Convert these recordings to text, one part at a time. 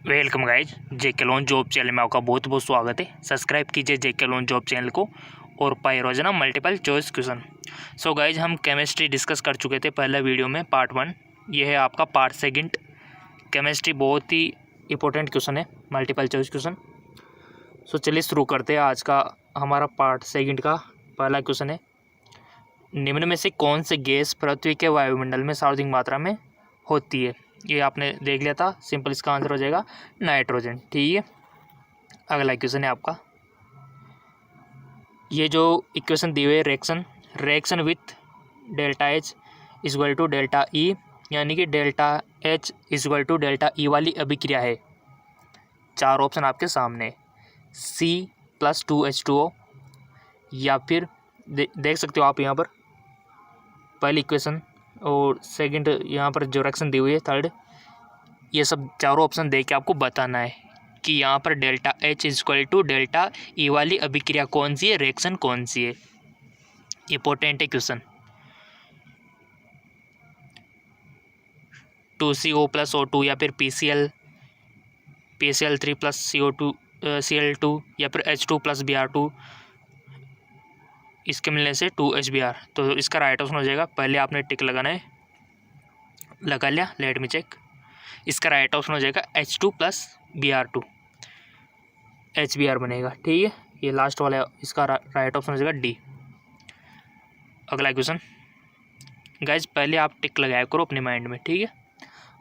Welcome guys, जेके loan job channel में आपका बहुत बहुत स्वागत है। सब्सक्राइब कीजिए जेके लोन जॉब चैनल को और पाए रोजाना multiple choice question. So guys, हम केमिस्ट्री डिस्कस कर चुके थे पहले वीडियो में, पार्ट 1। ये है आपका पार्ट 2। केमिस्ट्री बहुत ही इंपॉर्टेंट क्वेश्चन है, मल्टीपल चॉइस क्वेश्चन। सो चलिए शुरू करते हैं। आज का हमारा पार्ट 2 का पहला क्वेश्चन है, निम्न में से कौन से गैस पृथ्वी के वायुमंडल में सर्वाधिक मात्रा में होती है। ये आपने देख लिया था, सिंपल इसका आंसर हो जाएगा नाइट्रोजन। ठीक है, अगला क्वेश्चन है आपका, ये जो इक्वेशन दी हुई है reaction with delta H equal to delta E, यानी कि delta H equal to delta E वाली अभिक्रिया है। 4 ऑप्शन आपके सामने, C+2H2O, या फिर देख सकते हो आप यहाँ पर पहली इक्वेशन और सेकंड यहाँ पर जो रिएक्शन दी हुई है थर्ड। ये सब चारों ऑप्शन दे के आपको बताना है कि यहाँ पर delta H equal to delta E वाली अभिक्रिया कौन सी है, रिएक्शन कौन सी है। इंपॉर्टेंट है क्वेश्चन। 2CO+O2 या फिर PCl3+CO2 Cl2 या फिर H2+Br2, इसके मिलने से 2HBr। तो इसका राइट ऑप्शन हो जाएगा, पहले आपने टिक लगाना है, लगा लिया, लेट मी चेक। इसका राइट ऑप्शन हो जाएगा H2+Br2, HBr बनेगा। ठीक है, ये लास्ट वाला इसका राइट ऑप्शन हो जाएगा डी। अगला क्वेश्चन गाइज, पहले आप टिक लगाया करो अपने माइंड में। ठीक है,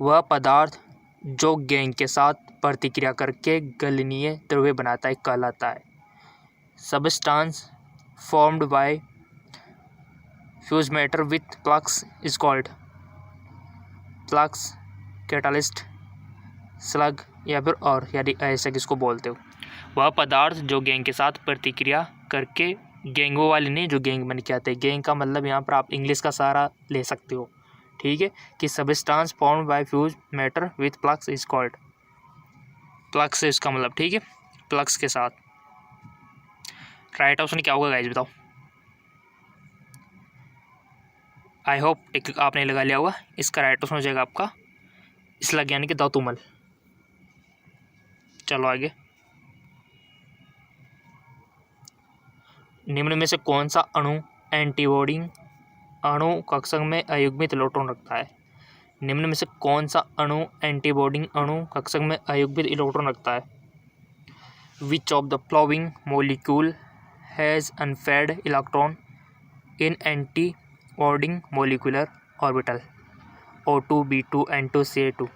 वह पदार्थ जो गैंग के साथ प्रतिक्रिया करके गलनीय द्रव्य बनाता है कहलाता है। Substance formed by fuse matter with flux is called flux, catalyst, slug, या फिर और, यानी ऐसा किसको बोलते हो। वह पदार्थ जो गैंग के साथ प्रतिक्रिया करके, गैंगों वाले नहीं, जो गैंग बन के आते हैं। गैंग का मतलब यहाँ पर आप इंग्लिश का सहारा ले सकते हो। ठीक है, कि substance formed by fuse matter with flux is called, flux है इसका मतलब। ठीक है, फ्लक्स के साथ। राइट ऑप्शन क्या होगा गाइज, बताओ। आई होप टिक आपने लगा लिया होगा। इसका राइट ऑप्शन हो जाएगा आपका स्लग, यानी कि धातुमल। चलो आगे, निम्न में से कौन सा अणु एंटीबॉडी अणु कक्षक में अयुग्मित इलेक्ट्रॉन रखता है। निम्न में से कौन सा अणु एंटीबॉडी अणु कक्षक में अयुग्मित इलेक्ट्रॉन रखता है। विच of the flowing molecule has unpaired electron in antibody molecular orbital O2 B2 N2 Ca2।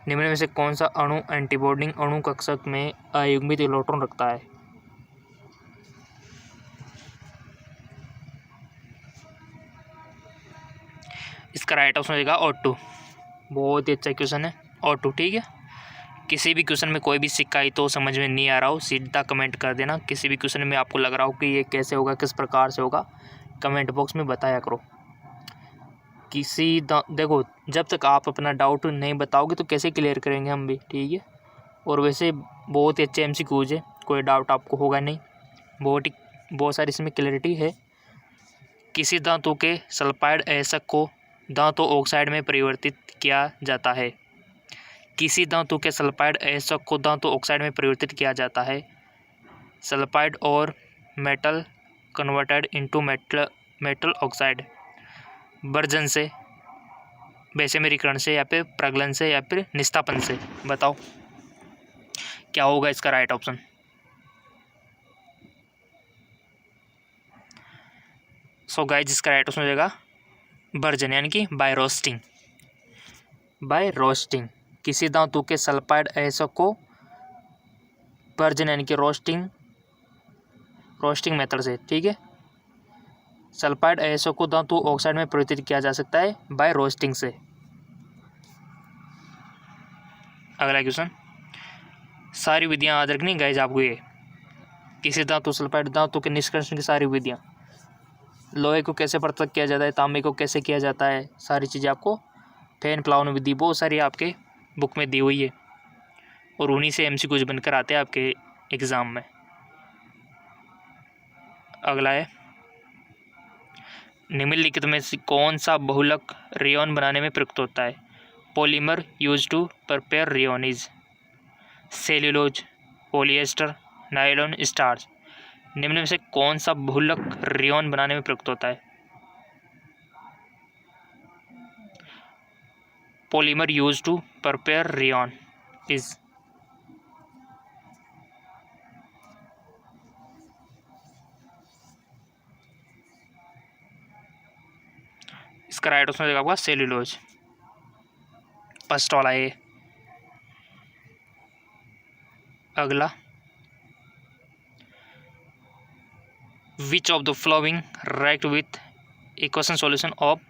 निम्न में से कौन सा अणु एंटीबॉडी अणु कक्षक में अयुग्मित इलेक्ट्रॉन रखता है। इसका राइट ऑप्शन हो जाएगा O2। बहुत ही अच्छा क्वेश्चन है O2। ठीक है, किसी भी क्वेश्चन में कोई भी शिकायत हो, समझ में नहीं आ रहा हो, सीधा कमेंट कर देना। किसी भी क्वेश्चन में आपको लग रहा हो कि ये कैसे होगा, किस प्रकार से होगा, कमेंट बॉक्स में बताया करो। देखो, जब तक आप अपना डाउट नहीं बताओगे तो कैसे क्लियर करेंगे हम भी। ठीक है, और वैसे बहुत ही अच्छे MCQs है, कोई डाउट आपको होगा नहीं, बहुत सारी इसमें क्लैरिटी है। किसी धातु के सल्फाइड आयस्क को धातु ऑक्साइड में परिवर्तित किया जाता है। किसी धातु के सल्फाइड आयस्क को धातु ऑक्साइड में परिवर्तित किया जाता है। सल्फाइड और metal converted into metal oxide, version से, बेसेमेरीकरण से, या फिर प्रगलन से, या फिर निस्तापन से। बताओ क्या होगा इसका राइट ऑप्शन। सो गाइस, इसका राइट ऑप्शन हो जाएगा वर्जन, यानी कि बाय रोस्टिंग। बाय रोस्टिंग किसी धातु के सल्फाइड आयस्क को वर्जन, यानी कि रोस्टिंग मेथड से। ठीक है, सल्फाइड आयस्क को धातु ऑक्साइड में परिवर्तित किया जा सकता है बाय रोस्टिंग से। अगला क्वेश्चन, सारी विधियां याद रखनी गाइज आपको। ये किसी धातु सल्फाइड धातु के निष्कर्षण की सारी विधियां, लोहे को कैसे पृथक किया जाता है, तांबे को कैसे किया जाता है, सारी चीज़ें आपको, फैन प्लावन विधि, बहुत सारी आपके बुक में दी हुई है, और उन्हीं से MCQs बनकर आते हैं आपके एग्ज़ाम में। अगला है, निम्नलिखित में से कौन सा बहुलक रेयॉन बनाने में प्रयुक्त होता है। Polymer use to prepare rayon is cellulose, polyester, nylon, starch. निम्न में से कौन सा बहुलक रेयॉन बनाने में प्रयुक्त होता है? Polymer use to prepare rayon is, इसका राइट ऑप्शन हो जाएगा आपका सेल्यूलोज, फर्स्ट वाला ये। अगला, which of the following right with equation solution of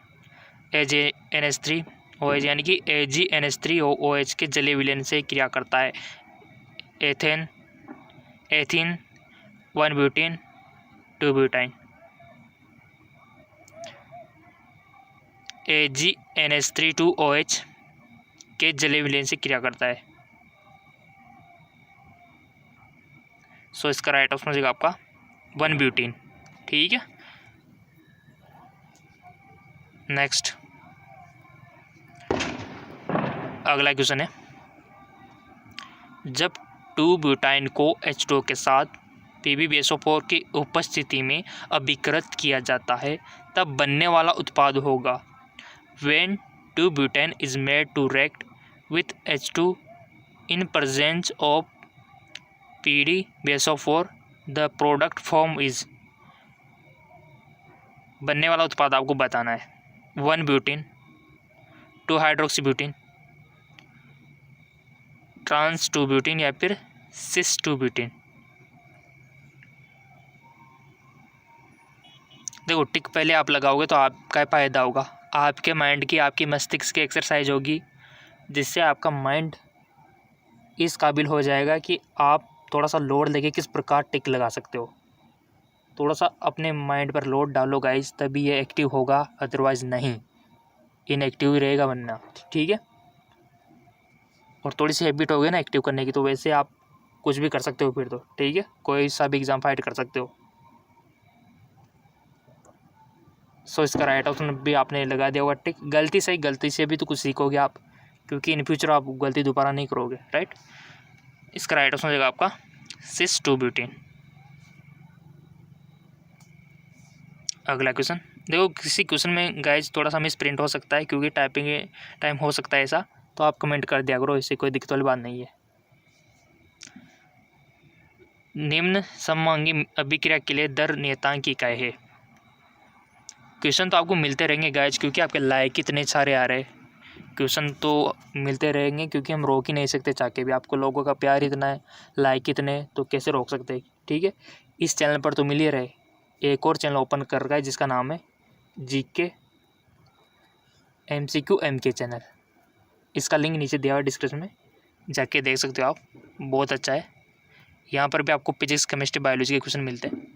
AgNH3OH, यानी कि AgNH3OH के जलीय विलयन से क्रिया करता है? Ethane, ethene, 1 butene, 2 butyne. AgNH3OH के जलीय विलयन से क्रिया करता है। सो इसका राइट ऑप्शन हो जाएगा आपका 1 ब्यूटीन। ठीक है, नेक्स्ट अगला क्वेश्चन है, जब 2 ब्यूटाइन को H2O के साथ PbBSO4 की उपस्थिति में अभिकृत किया जाता है तब बनने वाला उत्पाद होगा। When 2 butane is made to react with H2 in presence of PbBSO4, the product form is, बनने वाला उत्पाद आपको बताना है। 1 butene, 2 hydroxy butene, trans 2 butene या फिर सिस 2 ब्यूटीन। देखो टिक पहले आप लगाओगे तो आपका फायदा होगा, आपके माइंड की, आपकी मस्तिष्क की एक्सरसाइज होगी, जिससे आपका माइंड इस काबिल हो जाएगा कि आप थोड़ा सा लोड लेके किस प्रकार टिक लगा सकते हो। थोड़ा सा अपने माइंड पर लोड डालो गाइस, तभी ये एक्टिव होगा, अदरवाइज़ नहीं, इनएक्टिव ही रहेगा वरना। ठीक है, और थोड़ी सी हैबिट हो गई ना एक्टिव करने की, तो वैसे आप कुछ भी कर सकते हो फिर तो। ठीक है, कोई सा भी एग्ज़ाम फाइट कर सकते हो। सो इसका राइट ऑप्शन भी आपने लगा दिया होगा टिक। गलती से भी तो कुछ सीखोगे आप, क्योंकि इन फ्यूचर आप गलती दोबारा नहीं करोगे, राइट। इसका राइट ऑप्शन हो जाएगा आपका सिस 2 ब्यूटीन। अगला क्वेश्चन, देखो किसी क्वेश्चन में गाइज थोड़ा सा मिस प्रिंट हो सकता है, क्योंकि टाइपिंग टाइम हो सकता है ऐसा, तो आप कमेंट कर दिया करो, इससे कोई दिक्कत वाली बात नहीं है। निम्न सममांगी अभिक्रिया के लिए दर नियतांक की इकाई है? क्वेश्चन तो आपको मिलते रहेंगे गाइज, क्योंकि आपके लाइक इतने सारे आ रहे हैं, क्वेश्चन तो मिलते रहेंगे, क्योंकि हम रोक ही नहीं सकते चाह के भी। आपको लोगों का प्यार इतना है, लाइक इतने, तो कैसे रोक सकते। ठीक है, इस चैनल पर तो मिल ही रहे। एक और चैनल ओपन कर रखा है जिसका नाम है GK MCQ MK चैनल, इसका लिंक नीचे दिया हुआ है डिस्क्रिप्शन में, जाके देख सकते हो आप, बहुत अच्छा है। यहाँ पर भी आपको फिजिक्स, केमिस्ट्री, बायोलॉजी के क्वेश्चन मिलते हैं,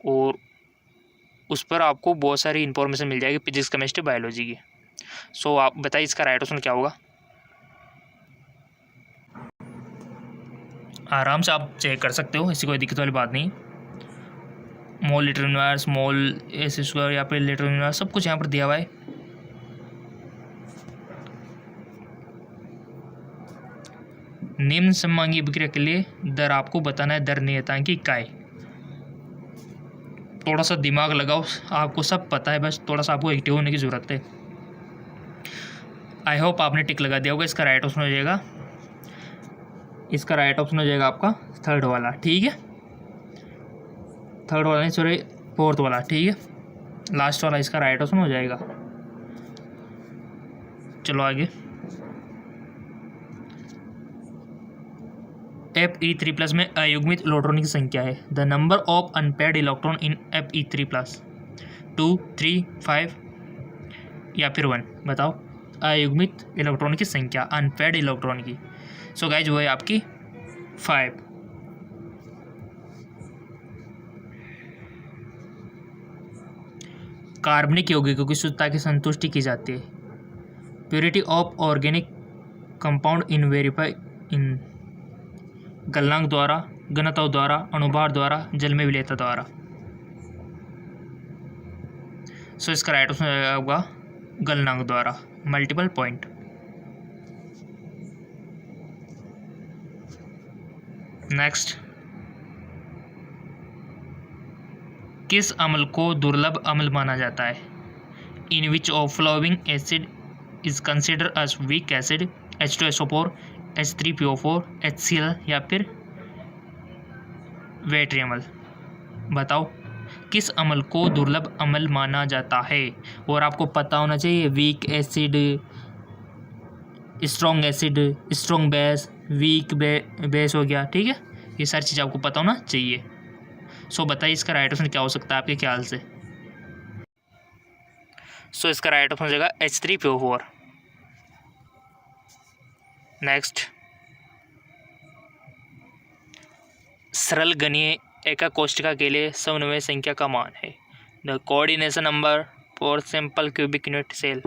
और उस पर आपको बहुत सारी इन्फॉर्मेशन मिल जाएगी फिजिक्स, केमिस्ट्री, बायोलॉजी की। सो आप बताइए इसका राइट ऑप्शन क्या होगा? आराम से आप चेक कर सकते हो, इससे कोई दिक्कत वाली बात नहीं। मोल लीटर यूनिवर्स, मोल एस स्क्वायर या फिर लीटर यूनिवर्स, सब कुछ यहाँ पर दिया हुआ है। निम्न सममांगी अभिक्रिया के लिए दर आपको बताना है, दर नियतांक की इकाई। थोड़ा सा दिमाग लगाओ, आपको सब पता है, बस थोड़ा सा आपको एक्टिव होने की ज़रूरत है। आई होप आपने टिक लगा दिया होगा। इसका राइट ऑप्शन हो जाएगा, इसका राइट ऑप्शन हो जाएगा आपका थर्ड वाला। ठीक है, थर्ड वाला नहीं, सॉरी फोर्थ वाला। ठीक है, लास्ट वाला इसका राइट ऑप्शन हो जाएगा। चलो आगे, Fe3+ में अयुग्मित इलेक्ट्रॉन की संख्या है। The number of unpaired electron in Fe3+, 2, 3, 5 या फिर 1। बताओ अयुग्मित इलेक्ट्रॉन की संख्या अनपेयर्ड इलेक्ट्रॉन की। सो गाइज वो है आपकी 5। कार्बनिक यौगिकों की शुद्धता की संतुष्टि की जाती है। Purity of organic compound in verify इन गलनांक द्वारा, घनत्व द्वारा, अणुभार द्वारा, जल में विलेयता द्वारा। सो इसका राइट ऑप्शन होगा गलनांक द्वारा। Multiple point. नेक्स्ट, किस अम्ल को दुर्लभ अम्ल माना जाता है? In which of following acid is consider as weak acid? H2SO4, H3PO4, HCl या फिर वेटरी अम्ल? बताओ किस अम्ल को दुर्लभ अम्ल माना जाता है? और आपको पता होना चाहिए weak acid, strong acid, strong base, weak base हो गया, ठीक है, ये सारी चीज़ आपको पता होना चाहिए। सो बताइए इसका राइट ऑप्शन क्या हो सकता है आपके ख्याल से? सो इसका राइट ऑप्शन हो जाएगा H3PO4। नेक्स्ट, सरल गणीय एका कोष्ठिका के लिए समन्वय संख्या का मान है। The coordination number for simple cubic unit cell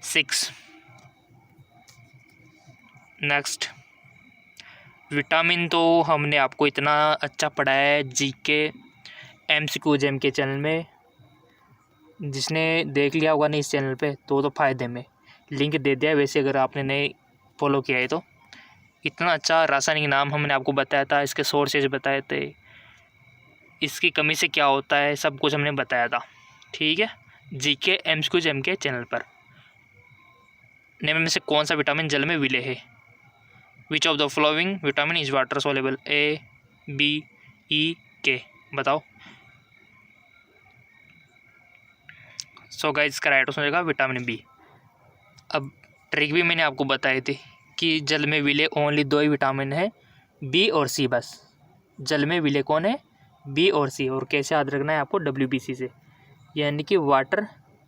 6। Next, vitamin तो हमने आपको इतना अच्छा पढ़ाया है जीके MCQ जेम के चैनल में, जिसने देख लिया होगा नहीं इस चैनल पे तो फ़ायदे में लिंक दे दिया है। वैसे अगर आपने नहीं फॉलो किया है तो इतना अच्छा रासायनिक नाम हमने आपको बताया था, इसके सोर्सेज बताए थे, इसकी कमी से क्या होता है, सब कुछ हमने बताया था, ठीक है, जीके MCQ जेम के चैनल पर। निम्न में से कौन सा विटामिन जल में विलय है? विच of the following vitamin is water soluble? A, B, E, K? बताओ। सो गाइस इसका राइट ऑप्शन हो जाएगा विटामिन बी। अब ट्रिक भी मैंने आपको बताई थी कि जल में विलय ओनली 2 ही विटामिन है, बी और सी बस। जल में विलय कौन है? बी और सी। और कैसे याद रखना है आपको? WBC से, यानी कि वाटर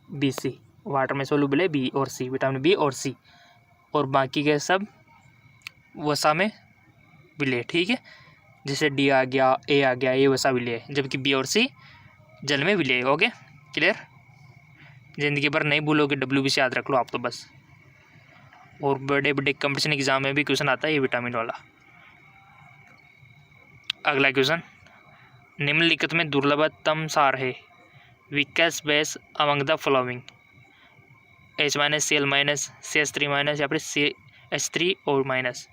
BC, वाटर में सोलूबल है बी और सी, विटामिन बी और सी, और बाकी के सब वसा में विलय, ठीक है, जैसे डी आ गया, ए आ गया, ये वसा विलय है, जबकि बी और सी जल में विलय। Okay, clear? ज़िंदगी भर नहीं भूलोगे, WBC याद रख लो आप तो बस। और बड़े बड़े कंपटीशन एग्जाम में भी क्वेश्चन आता है ये विटामिन वाला। अगला क्वेश्चन, निम्नलिखित में दुर्लभतम सार है? Weakest base among the following? H- Cl-, CH3- या फिर CH3 और माइनस?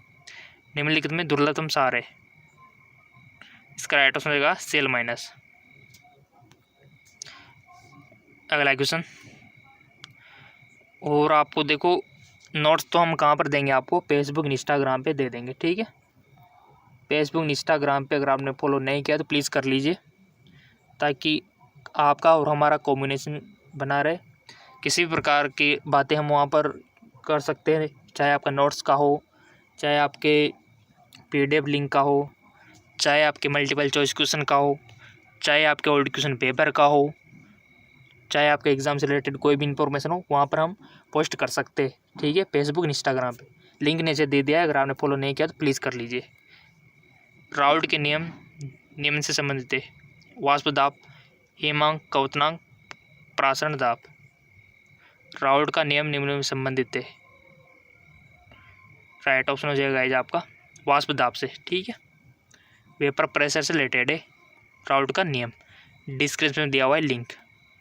निम्नलिखित में दुर्लभतम सार है, इसका राइट ऑप्शन रहेगा Cl-। अगला क्वेश्चन, और आपको देखो नोट्स तो हम कहाँ पर देंगे आपको? फेसबुक इंस्टाग्राम पे दे देंगे, ठीक है। फेसबुक इंस्टाग्राम पे अगर आपने फॉलो नहीं किया तो प्लीज़ कर लीजिए, ताकि आपका और हमारा कॉम्बिनेशन बना रहे। किसी भी प्रकार की बातें हम वहाँ पर कर सकते हैं, चाहे आपका नोट्स का हो, चाहे आपके PDF लिंक का हो, चाहे आपके मल्टीपल चॉइस क्वेश्चन का हो, चाहे आपके ओल्ड क्वेश्चन पेपर का हो, चाहे आपके एग्ज़ाम से रिलेटेड कोई भी इंफॉर्मेशन हो, वहाँ पर हम पोस्ट कर सकते हैं, ठीक है। फेसबुक इंस्टाग्राम पे लिंक नीचे दे दिया है, अगर आपने फॉलो नहीं किया तो प्लीज़ कर लीजिए। राउल्ट के नियम निम्न से संबंधित है? वाष्प दाब, हिमांक, क्वथनांक, प्रासरण दाब? राउल्ट का नियम निम्न में संबंधित है, राइट ऑप्शन हो जाएगा गाइस आपका वाष्प दाब से, ठीक है, वेपर प्रेशर से रिलेटेड है राउल्ट का नियम। डिस्क्रिप्शन में दिया हुआ है लिंक।